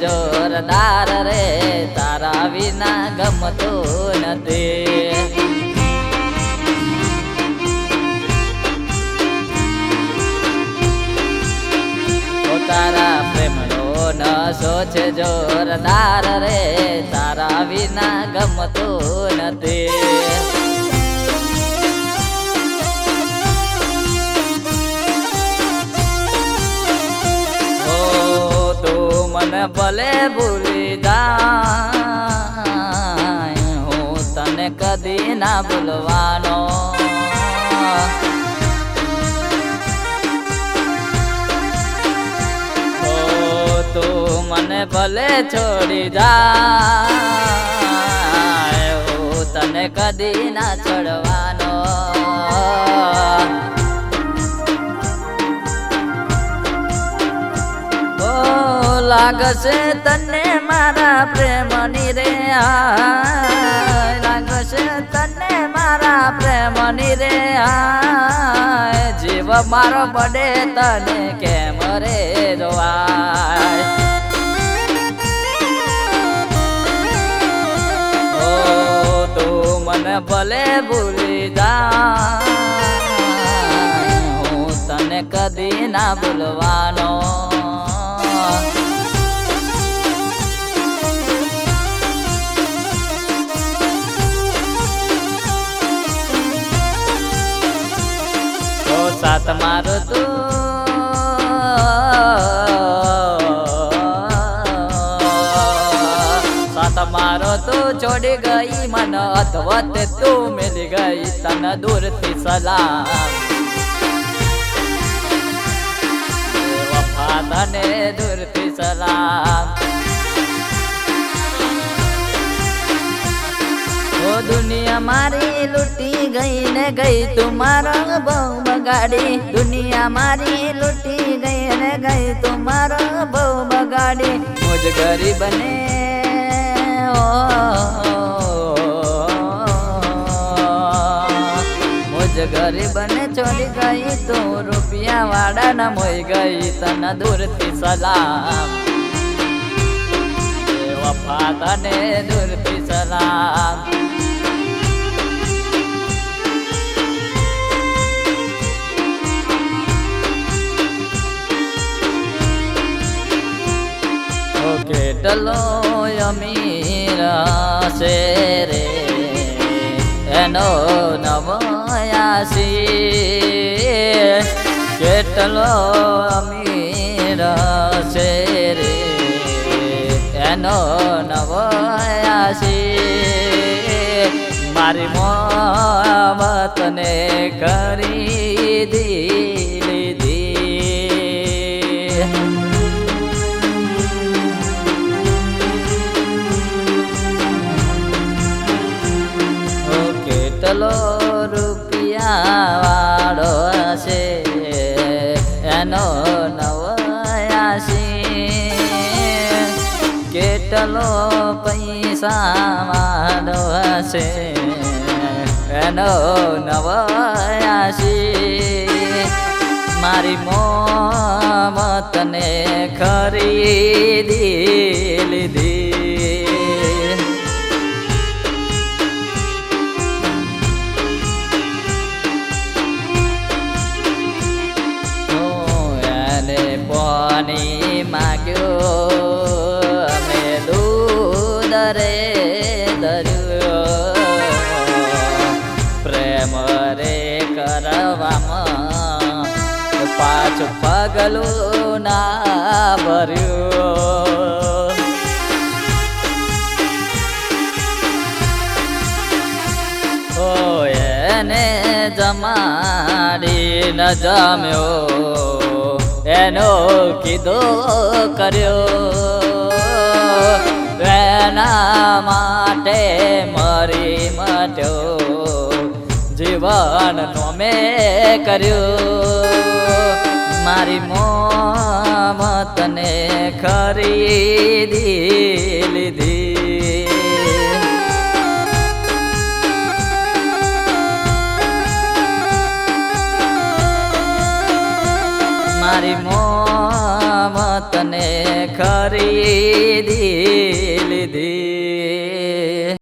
જોરદાર રે તારા વિના ગમતું નથી. તારા પ્રેમનો નશો છે જોરદાર રે તારા વિના ગમતું નથી. મને ભલે ભૂલી જાય હું તને કદી ના ભૂલવાનો. તું મને ભલે છોડી જાય હું તને કદી ના છોડવાનો. લાગશે તને મારા પ્રેમની રે લાગશે તને મારા પ્રેમની રે જીવ મારો પડે તને કેમ રે જોવાય. ઓ તું મને ભલે ભૂલી જાય હું તને કદી ના ભૂલવાનો. સાથ મારો તું સાથ મારો તું છોડી ગઈ મન અધવત તું મિલી ગઈ તને દૂરથી સલામ. વફા તને દૂરથી સલામ. ઓ દુનિયા મારી લૂટી ગઈ ને ગઈ તું મારો બહુ બગાડી. દુનિયા મારી લૂટી ગઈ ને ગઈ તું મારો બહુ બગાડી. મુજ ગરીબ ને મુજ ગરીબ ને છોડી ગઈ તું રૂપિયા વાળા ના મોઈ ગઈ તને દૂરથી સલામ. વફા તને દૂરથી સલામ. કેટલો અમીર છે રે એનો નવાયાસી. કેટલો અમીર છે રે એનો નવાયાસી. મારી મોહબ્બતને ખરીદી લીધી. કેટલો રૂપિયા વાળો છે એનો નવાયાસી. કેટલો પૈસા વાળો છે એનો નવાયાસી. મારી મોહબ્બતને ખરીદી લીધી. પાણી માગ્યો અમે દૂધ રે દર્યો. પ્રેમ રે કરવામાં પાછું પગલું ના ભર્યું. ઓ એને જમાડી ન જમ્યો એનો કીધો કર્યો. એના માટે મરી મટ્યો જીવનનો મેં કર્યું. મારી મોહબ્બતને ખરીદી લીધી. મારી મોહબ્બતને ખરીદી લીધી.